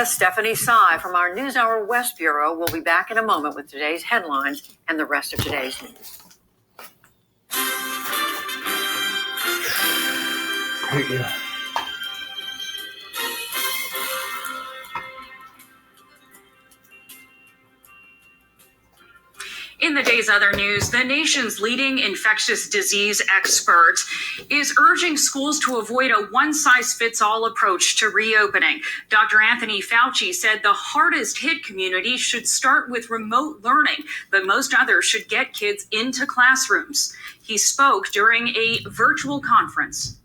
Stephanie Sy from our NewsHour West Bureau will be back in a moment with today's headlines and the rest of today's news. Thank you. In the day's other news, the nation's leading infectious disease expert is urging schools to avoid a one-size-fits-all approach to reopening. Dr. Anthony Fauci said the hardest hit communities should start with remote learning, but most others should get kids into classrooms. He spoke during a virtual conference.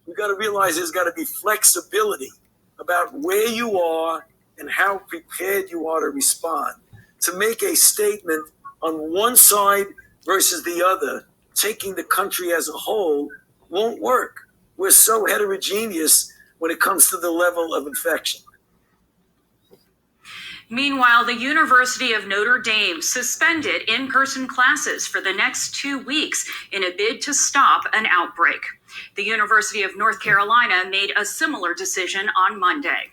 We've got to realize there's got to be flexibility about where you are and how prepared you are to respond. To make a statement on one side versus the other, taking the country as a whole, won't work. We're so heterogeneous when it comes to the level of infection. Meanwhile, the University of Notre Dame suspended in-person classes for the next 2 weeks in a bid to stop an outbreak. The University of North Carolina made a similar decision on Monday.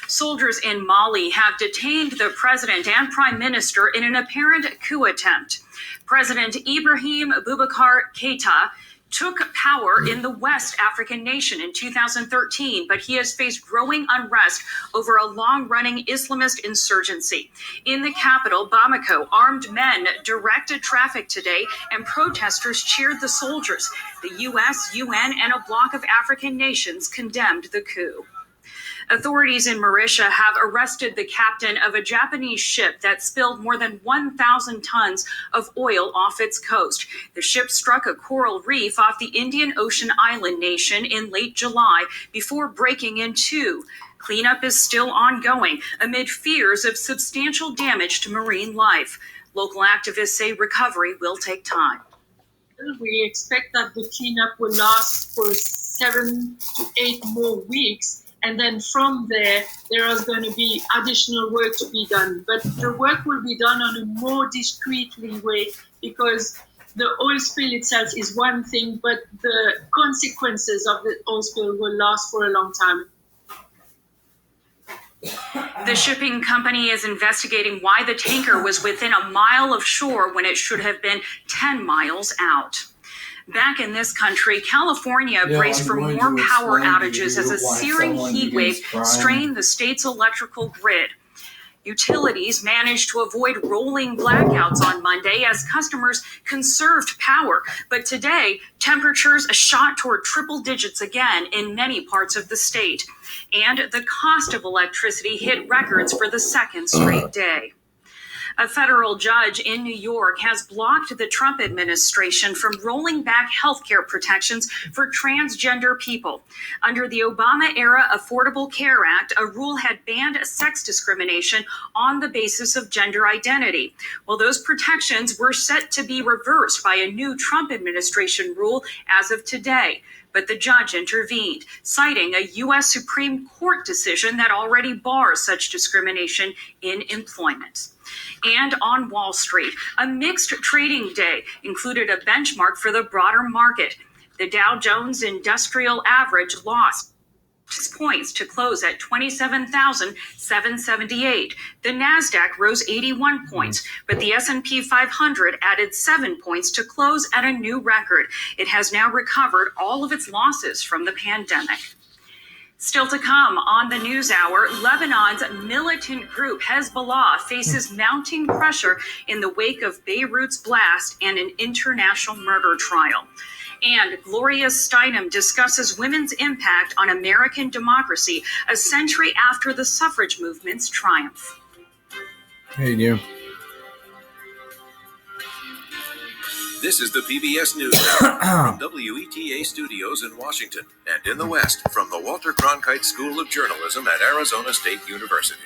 Soldiers in Mali have detained the president and prime minister in an apparent coup attempt. President Ibrahim Boubacar Keïta took power in the West African nation in 2013, but he has faced growing unrest over a long-running Islamist insurgency. In the capital, Bamako, armed men directed traffic today, and protesters cheered the soldiers. The U.S., UN, and a bloc of African nations condemned the coup. Authorities in Mauritius have arrested the captain of a Japanese ship that spilled more than 1,000 tons of oil off its coast. The ship struck a coral reef off the Indian Ocean island nation in late July before breaking in two. Cleanup is still ongoing amid fears of substantial damage to marine life. Local activists say recovery will take time. We expect that the cleanup will last for 7 to 8 more weeks. And then from there is going to be additional work to be done. But the work will be done on a more discreetly way, because the oil spill itself is one thing, but the consequences of the oil spill will last for a long time. The shipping company is investigating why the tanker was within a mile of shore when it should have been 10 miles out. Back in this country, California braced for more power outages as a searing heat wave strained the state's electrical grid. Utilities managed to avoid rolling blackouts on Monday as customers conserved power. But today, temperatures shot toward triple digits again in many parts of the state. And the cost of electricity hit records for the second straight day. A federal judge in New York has blocked the Trump administration from rolling back health care protections for transgender people. Under the Obama-era Affordable Care Act, a rule had banned sex discrimination on the basis of gender identity. Well, those protections were set to be reversed by a new Trump administration rule as of today. But the judge intervened, citing a U.S. Supreme Court decision that already bars such discrimination in employment. And on Wall Street, a mixed trading day included a benchmark for the broader market. The Dow Jones Industrial Average lost 6 points to close at 27,778. The Nasdaq rose 81 points, but the S&P 500 added 7 points to close at a new record. It has now recovered all of its losses from the pandemic. Still to come on the NewsHour, Lebanon's militant group Hezbollah faces mounting pressure in the wake of Beirut's blast and an international murder trial. And Gloria Steinem discusses women's impact on American democracy a century after the suffrage movement's triumph. Hey, you. This is the PBS NewsHour from WETA Studios in Washington and in the West from the Walter Cronkite School of Journalism at Arizona State University.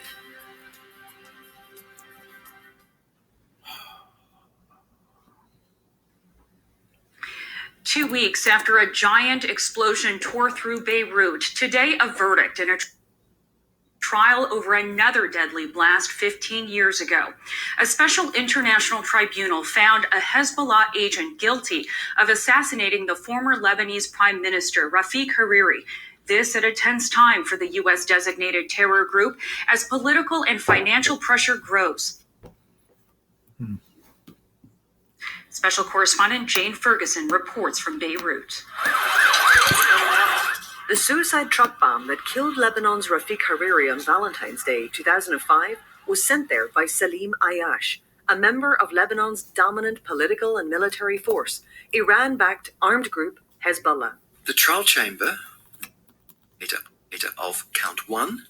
Two weeks after a giant explosion tore through Beirut, today a verdict in a trial over another deadly blast 15 years ago. A special international tribunal found a Hezbollah agent guilty of assassinating the former Lebanese Prime Minister Rafik Hariri. This at a tense time for the U.S. designated terror group as political and financial pressure grows. Special correspondent Jane Ferguson reports from Beirut. The suicide truck bomb that killed Lebanon's Rafik Hariri on Valentine's Day 2005 was sent there by Salim Ayash, a member of Lebanon's dominant political and military force, Iran-backed armed group Hezbollah. The trial chamber of count one.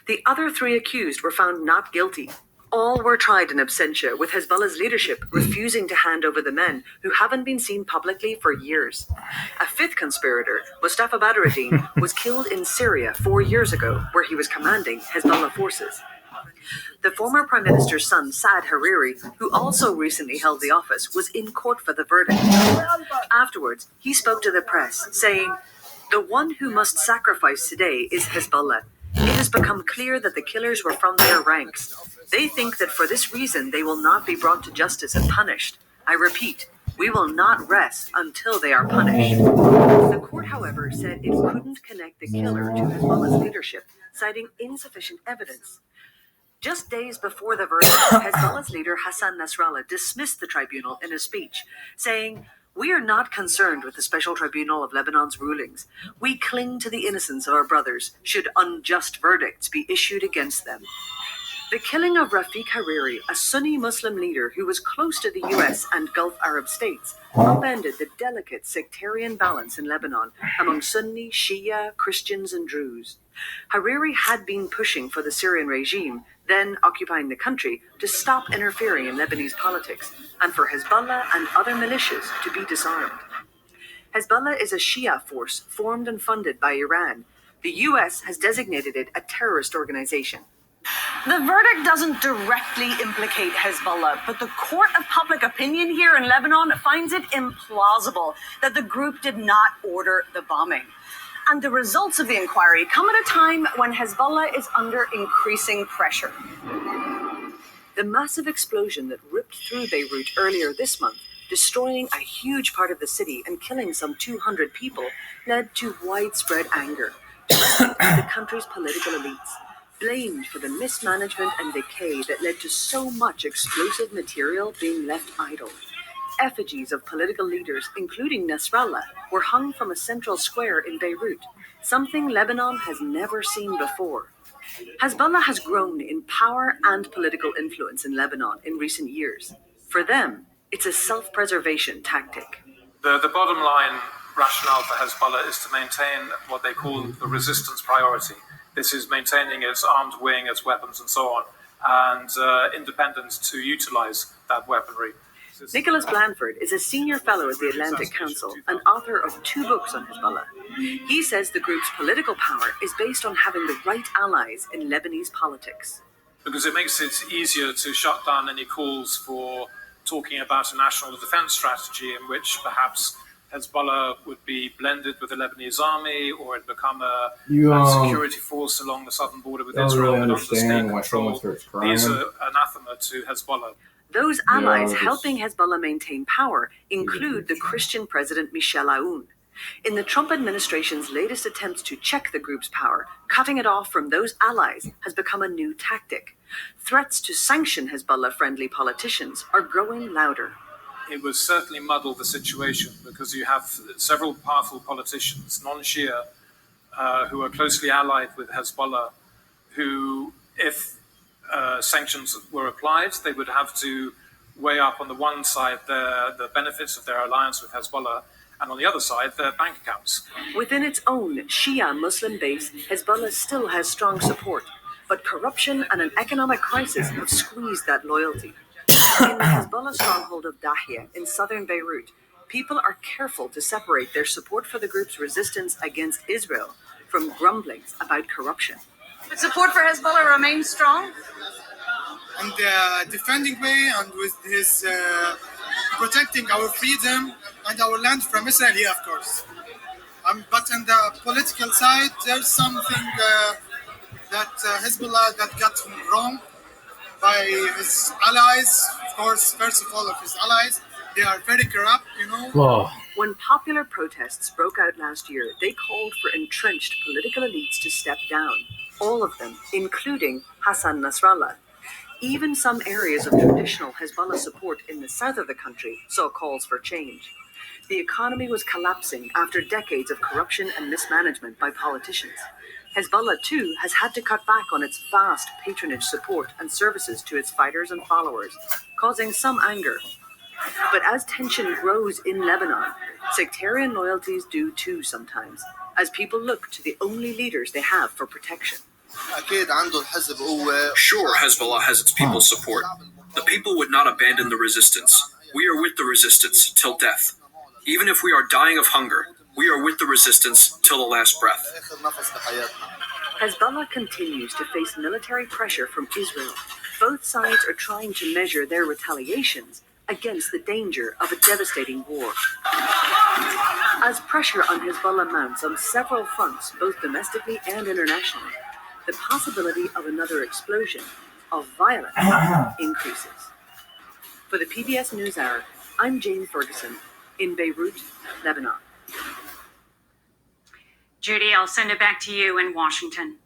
The other three accused were found not guilty. All were tried in absentia, with Hezbollah's leadership refusing to hand over the men who haven't been seen publicly for years. A fifth conspirator, Mustafa Badruddin, was killed in Syria 4 years ago, where he was commanding Hezbollah forces. The former prime minister's son, Saad Hariri, who also recently held the office, was in court for the verdict. Afterwards, he spoke to the press, saying, "The one who must sacrifice today is Hezbollah. It has become clear that the killers were from their ranks. They think that for this reason they will not be brought to justice and punished. I repeat, we will not rest until they are punished." The court, however, said it couldn't connect the killer to Hezbollah's leadership, citing insufficient evidence. Just days before the verdict, Hezbollah's leader Hassan Nasrallah dismissed the tribunal in a speech, saying, "We are not concerned with the Special Tribunal of Lebanon's rulings. We cling to the innocence of our brothers should unjust verdicts be issued against them." The killing of Rafik Hariri, a Sunni Muslim leader who was close to the US and Gulf Arab states, upended the delicate sectarian balance in Lebanon among Sunni, Shia, Christians, and Druze. Hariri had been pushing for the Syrian regime, then occupying the country, to stop interfering in Lebanese politics, and for Hezbollah and other militias to be disarmed. Hezbollah is a Shia force formed and funded by Iran. The US has designated it a terrorist organization. The verdict doesn't directly implicate Hezbollah, but the court of public opinion here in Lebanon finds it implausible that the group did not order the bombing. And the results of the inquiry come at a time when Hezbollah is under increasing pressure. The massive explosion that ripped through Beirut earlier this month, destroying a huge part of the city and killing some 200 people, led to widespread anger directed at the country's political elites, blamed for the mismanagement and decay that led to so much explosive material being left idle. Effigies of political leaders, including Nasrallah, were hung from a central square in Beirut, something Lebanon has never seen before. Hezbollah has grown in power and political influence in Lebanon in recent years. For them, it's a self-preservation tactic. The bottom line rationale for Hezbollah is to maintain what they call the resistance priority. This is maintaining its armed wing, its weapons, and so on, and independence to utilize that weaponry. Nicholas Blanford is a senior fellow at the Atlantic Council and author of 2 books on Hezbollah. He says the group's political power is based on having the right allies in Lebanese politics. Because it makes it easier to shut down any calls for talking about a national defense strategy in which perhaps Hezbollah would be blended with the Lebanese army, or it'd become a security force along the southern border with Israel. Really understand why someone starts crying. These are anathema to Hezbollah. Those allies helping Hezbollah maintain power include the Christian president Michel Aoun. In the Trump administration's latest attempts to check the group's power, cutting it off from those allies has become a new tactic. Threats to sanction Hezbollah-friendly politicians are growing louder. It would certainly muddle the situation because you have several powerful politicians, non-Shia, who are closely allied with Hezbollah, who, if sanctions were applied, they would have to weigh up on the one side the benefits of their alliance with Hezbollah, and on the other side their bank accounts. Within its own Shia Muslim base, Hezbollah still has strong support, but corruption and an economic crisis have squeezed that loyalty. In the Hezbollah stronghold of Dahia in southern Beirut, people are careful to separate their support for the group's resistance against Israel from grumblings about corruption. But support for Hezbollah remains strong? In the defending way and with his protecting our freedom and our land from Israel, yeah, of course. But on the political side, there's something that Hezbollah that got wrong by his allies, of course, first of all of his allies, They are very corrupt, you know. Whoa. When popular protests broke out last year, they called for entrenched political elites to step down. All of them, including Hassan Nasrallah. Even some areas of traditional Hezbollah support in the south of the country saw calls for change. The economy was collapsing after decades of corruption and mismanagement by politicians. Hezbollah, too, has had to cut back on its vast patronage support and services to its fighters and followers, causing some anger. But as tension grows in Lebanon, sectarian loyalties do too sometimes, as people look to the only leaders they have for protection. Sure, Hezbollah has its people's support. The people would not abandon the resistance. We are with the resistance till death. Even if we are dying of hunger, we are with the resistance till the last breath. Hezbollah continues to face military pressure from Israel. Both sides are trying to measure their retaliations against the danger of a devastating war. As pressure on Hezbollah mounts on several fronts, both domestically and internationally, the possibility of another explosion of violence increases. For the PBS NewsHour, I'm Jane Ferguson in Beirut, Lebanon. Judy, I'll send it back to you in Washington.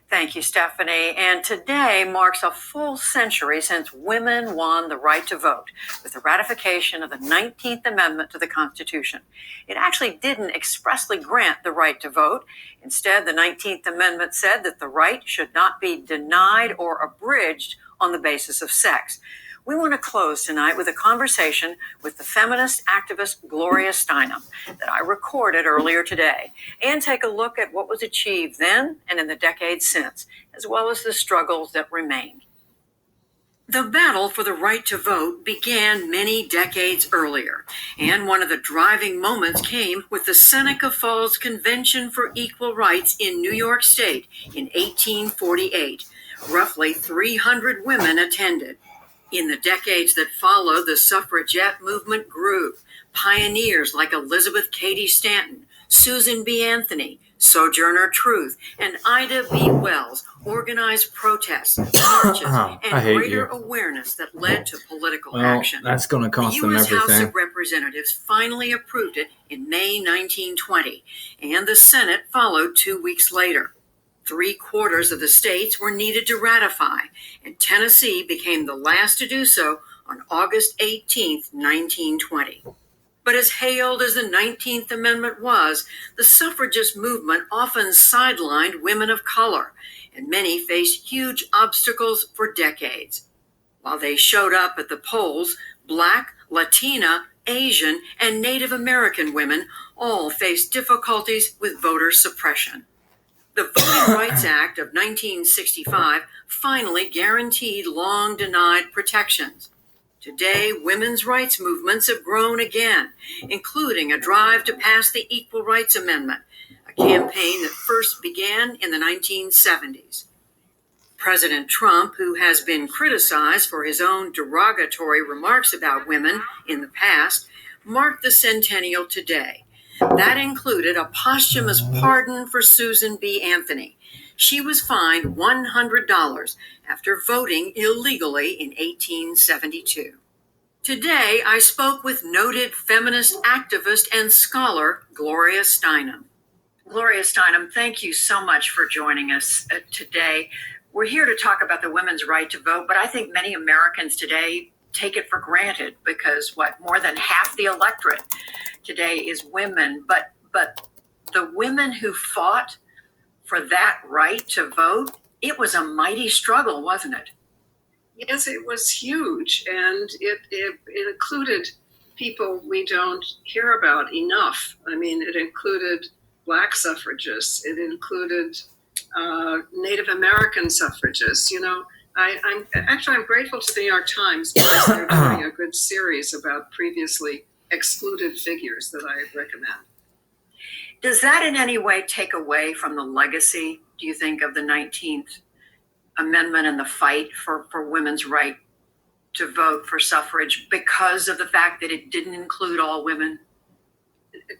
Thank you, Stephanie. And today marks a full century since women won the right to vote with the ratification of the 19th Amendment to the Constitution. It actually didn't expressly grant the right to vote. Instead, the 19th Amendment said that the right should not be denied or abridged on the basis of sex. We want to close tonight with a conversation with the feminist activist Gloria Steinem that I recorded earlier today, and take a look at what was achieved then and in the decades since, as well as the struggles that remain. The battle for the right to vote began many decades earlier, and one of the driving moments came with the Seneca Falls Convention for Equal Rights in New York State in 1848. Roughly 300 women attended. In the decades that followed, the suffragette movement grew. Pioneers like Elizabeth Cady Stanton, Susan B. Anthony, Sojourner Truth, and Ida B. Wells organized protests, marches, and greater awareness that led to political action. That's going to cost them The U.S. everything. House of Representatives finally approved it in May 1920, and the Senate followed 2 weeks later. 3/4 of the states were needed to ratify, and Tennessee became the last to do so on August 18, 1920. But as hailed as the 19th Amendment was, the suffragist movement often sidelined women of color, and many faced huge obstacles for decades. While they showed up at the polls, Black, Latina, Asian, and Native American women all faced difficulties with voter suppression. The Voting Rights Act of 1965 finally guaranteed long-denied protections. Today, women's rights movements have grown again, including a drive to pass the Equal Rights Amendment, a campaign that first began in the 1970s. President Trump, who has been criticized for his own derogatory remarks about women in the past, marked the centennial today. That included a posthumous pardon for Susan B. Anthony. She was fined $100 after voting illegally in 1872. Today, I spoke with noted feminist activist and scholar Gloria Steinem. Gloria Steinem, thank you so much for joining us today. We're here to talk about the women's right to vote, but I think many Americans today take it for granted because more than half the electorate today is women, but the women who fought for that right to vote, it was a mighty struggle, wasn't it? Yes, it was huge, and it included people we don't hear about enough. I mean, it included Black suffragists, it included Native American suffragists. You know, I'm grateful to the New York Times because they're doing a good series about previously excluded figures that I recommend. Does that in any way take away from the legacy, do you think, of the 19th Amendment and the fight for women's right to vote for suffrage because of the fact that it didn't include all women?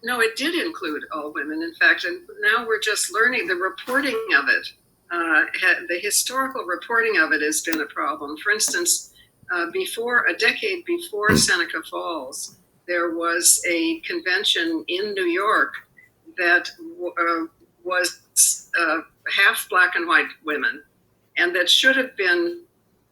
No, it did include all women, in fact, and now we're just learning the reporting of it. The historical reporting of it has been a problem. For instance, a decade before Seneca Falls, there was a convention in New York that was half black and white women, and that should have been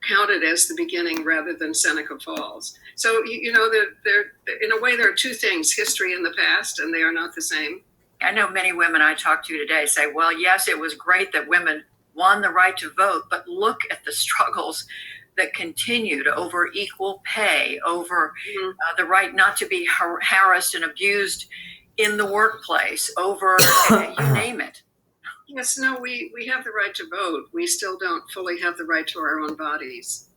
counted as the beginning rather than Seneca Falls. So, you know, they're, in a way, there are two things, history and the past, and they are not the same. I know many women I talk to today say, well, yes, it was great that women won the right to vote, but look at the struggles that continued over equal pay, over the right not to be harassed and abused in the workplace, over you name it. Yes, no, we have the right to vote. We still don't fully have the right to our own bodies.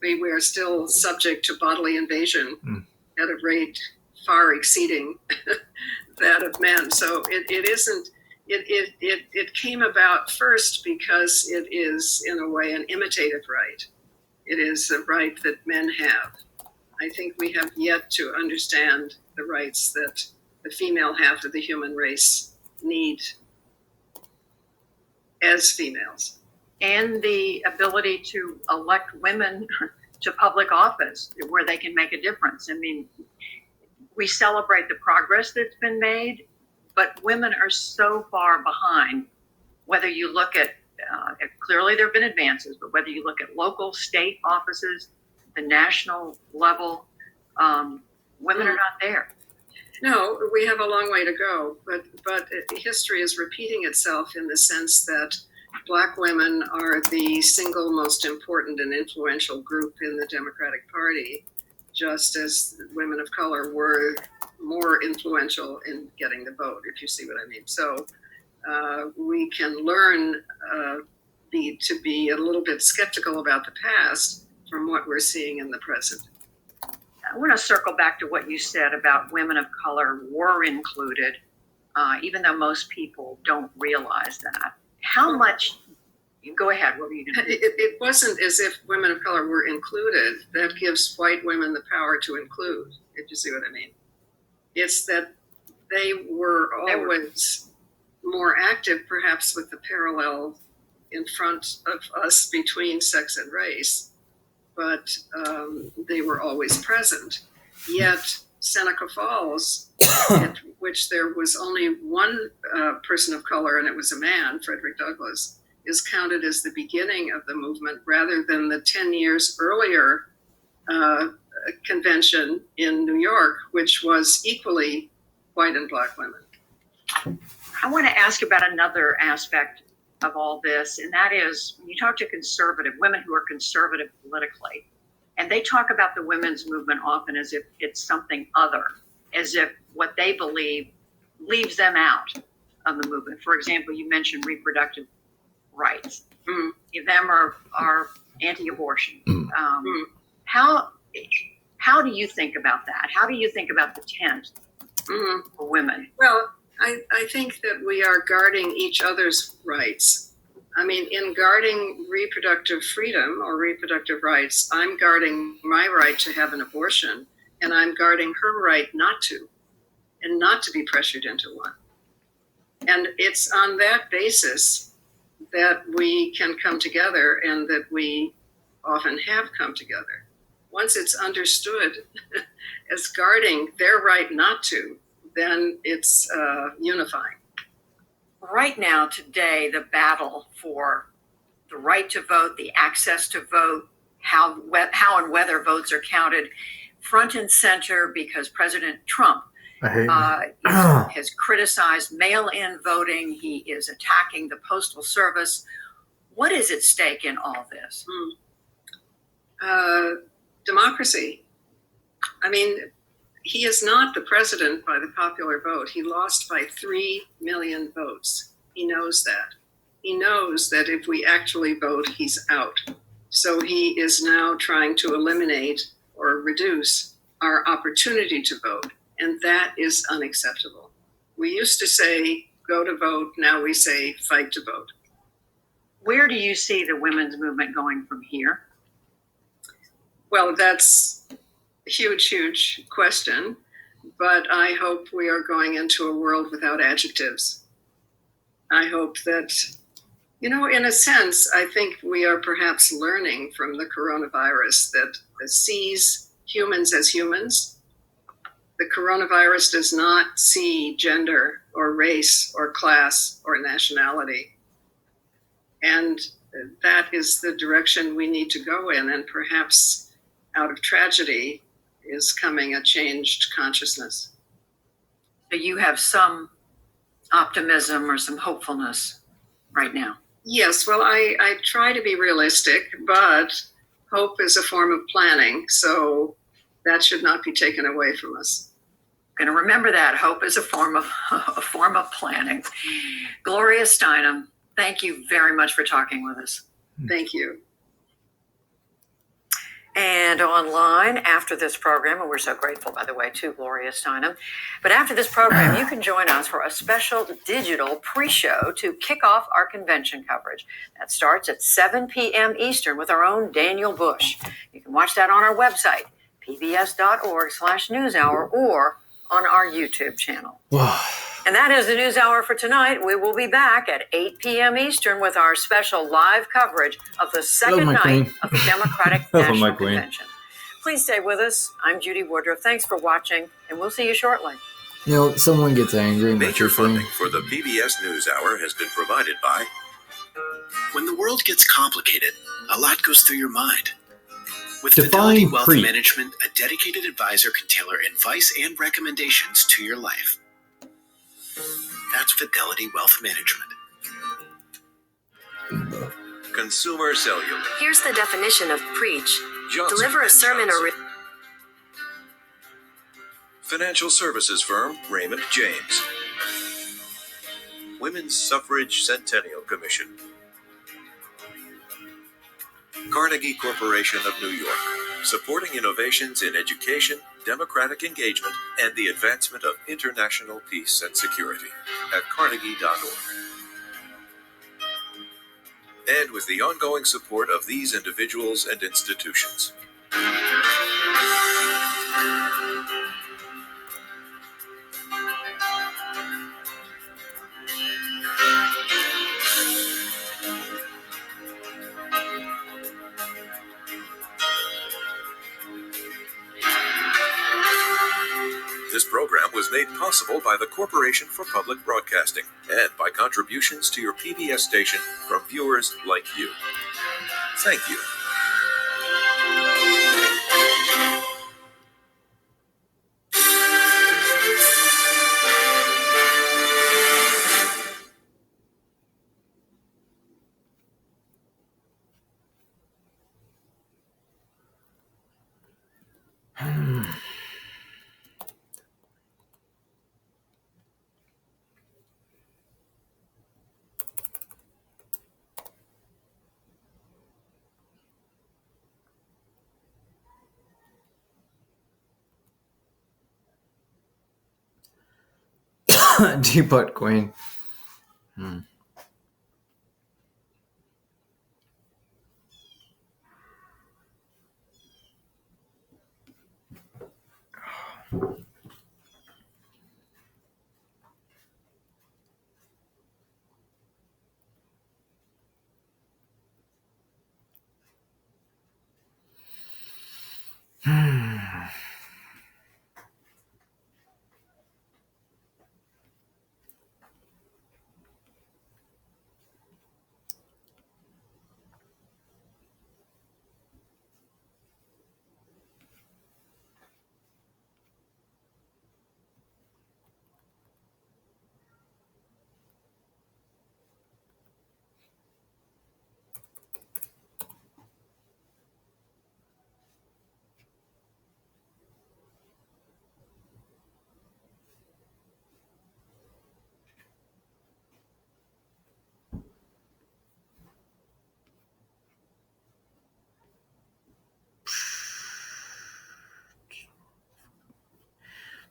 We are still subject to bodily invasion at a rate far exceeding that of men. So it isn't. It came about first because it is, in a way, an imitative right. It is a right that men have. I think we have yet to understand the rights that the female half of the human race need as females. And the ability to elect women to public office where they can make a difference. I mean, we celebrate the progress that's been made, but women are so far behind. Whether you look at, clearly there have been advances, but whether you look at local, state offices, the national level, women are not there. No, we have a long way to go, but history is repeating itself in the sense that Black women are the single most important and influential group in the Democratic Party, just as women of color were more influential in getting the vote, if you see what I mean. So we can learn to be a little bit skeptical about the past from what we're seeing in the present. I want to circle back to what you said about women of color were included, even though most people don't realize that. How much, go ahead, what were you going to do? It wasn't as if women of color were included. That gives white women the power to include, if you see what I mean. It's that they were always more active, perhaps with the parallel in front of us between sex and race, but they were always present. Yet Seneca Falls, at which there was only one person of color, and it was a man, Frederick Douglass, is counted as the beginning of the movement rather than the 10 years earlier convention in New York, which was equally white and Black women. I want to ask about another aspect of all this, and that is when you talk to conservative women who are conservative politically, and they talk about the women's movement often as if it's something other, as if what they believe leaves them out of the movement. For example, you mentioned reproductive rights. Them are anti-abortion. How do you think about that? How do you think about the tent for women? Well, I think that we are guarding each other's rights. I mean, in guarding reproductive freedom or reproductive rights, I'm guarding my right to have an abortion, and I'm guarding her right not to, and not to be pressured into one. And it's on that basis that we can come together, and that we often have come together. Once it's understood as guarding their right not to, then it's unifying. Right now, today, the battle for the right to vote, the access to vote, how and whether votes are counted, front and center because President Trump has criticized mail-in voting. He is attacking the Postal Service. What is at stake in all this? Democracy. I mean, he is not the president by the popular vote. He lost by 3 million votes. He knows that. He knows that if we actually vote, he's out. So he is now trying to eliminate or reduce our opportunity to vote. And that is unacceptable. We used to say, go to vote. Now we say, fight to vote. Where do you see the women's movement going from here? Well, that's a huge, huge question. But I hope we are going into a world without adjectives. I hope that In a sense, I think we are perhaps learning from the coronavirus that sees humans as humans. The coronavirus does not see gender or race or class or nationality. And that is the direction we need to go in. And perhaps out of tragedy is coming a changed consciousness. So you have some optimism or some hopefulness right now. Yes, well, I try to be realistic, but hope is a form of planning, so that should not be taken away from us. I'm going to remember that. Hope is a form of planning. Gloria Steinem, thank you very much for talking with us. Thank you. And online after this program, and we're so grateful, by the way, to Gloria Steinem. But after this program, you can join us for a special digital pre-show to kick off our convention coverage. That starts at 7 p.m. Eastern with our own Daniel Bush. You can watch that on our website, pbs.org/newshour, or on our YouTube channel. And that is the News Hour for tonight. We will be back at 8 p.m. Eastern with our special live coverage of the second night of the Democratic National Convention. Please stay with us. I'm Judy Woodruff. Thanks for watching, and we'll see you shortly. Someone gets angry. Major funding for the PBS News Hour has been provided by... When the world gets complicated, a lot goes through your mind. With Define Fidelity Wealth creep. Management, a dedicated advisor can tailor advice and recommendations to your life. That's Fidelity Wealth Management. Consumer Cellular. Here's the definition of preach. Johnson Deliver a and sermon Johnson. Financial services firm Raymond James. Women's Suffrage Centennial Commission. Carnegie Corporation of New York, supporting innovations in education, democratic engagement, and the advancement of international peace and security at carnegie.org. And with the ongoing support of these individuals and institutions. This program was made possible by the Corporation for Public Broadcasting and by contributions to your PBS station from viewers like you. Thank you. Teapot Queen.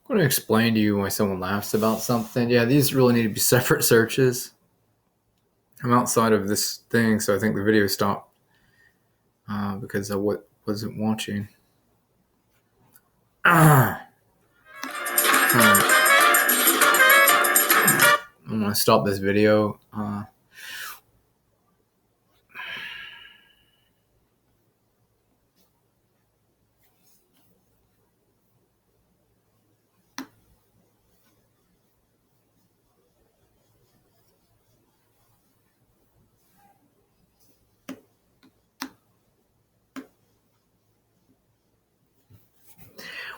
I'm going to explain to you why someone laughs about something. Yeah, these really need to be separate searches. I'm outside of this thing, so I think the video stopped because I wasn't watching. Right. I'm going to stop this video.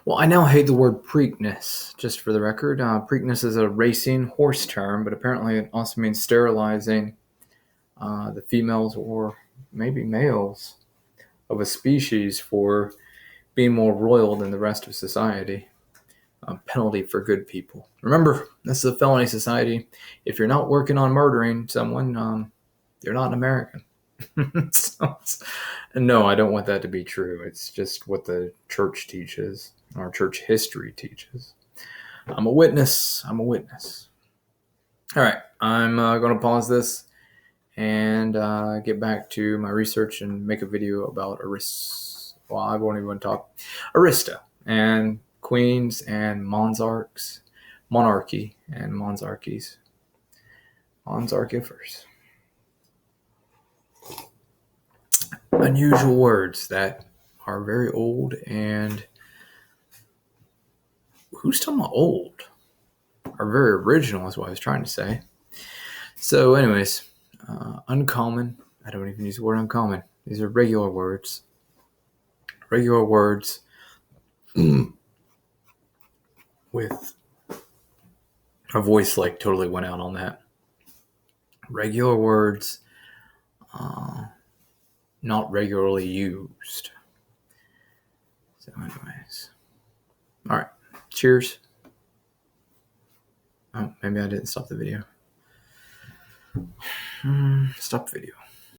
Well, I now hate the word Preakness, just for the record. Preakness is a racing horse term, but apparently it also means sterilizing the females or maybe males of a species for being more royal than the rest of society. A penalty for good people. Remember, this is a felony society. If you're not working on murdering someone, you're not an American. No, I don't want that to be true. It's just what the church teaches, our church history teaches. I'm a witness. I'm a witness. All right, I'm going to pause this and get back to my research and make a video about Arista. Well, I won't even talk Arista and queens and monarchs, monarchy and monarchies. Monarchifers. Unusual words that are very old, and who's talking about old? Are very original is what I was trying to say. So anyways, uncommon. I don't even use the word uncommon. These are regular words. Regular words with a voice like totally went out on that. Regular words not regularly used. So anyways. All right. Cheers. Oh, maybe I didn't stop the video. Stop the video.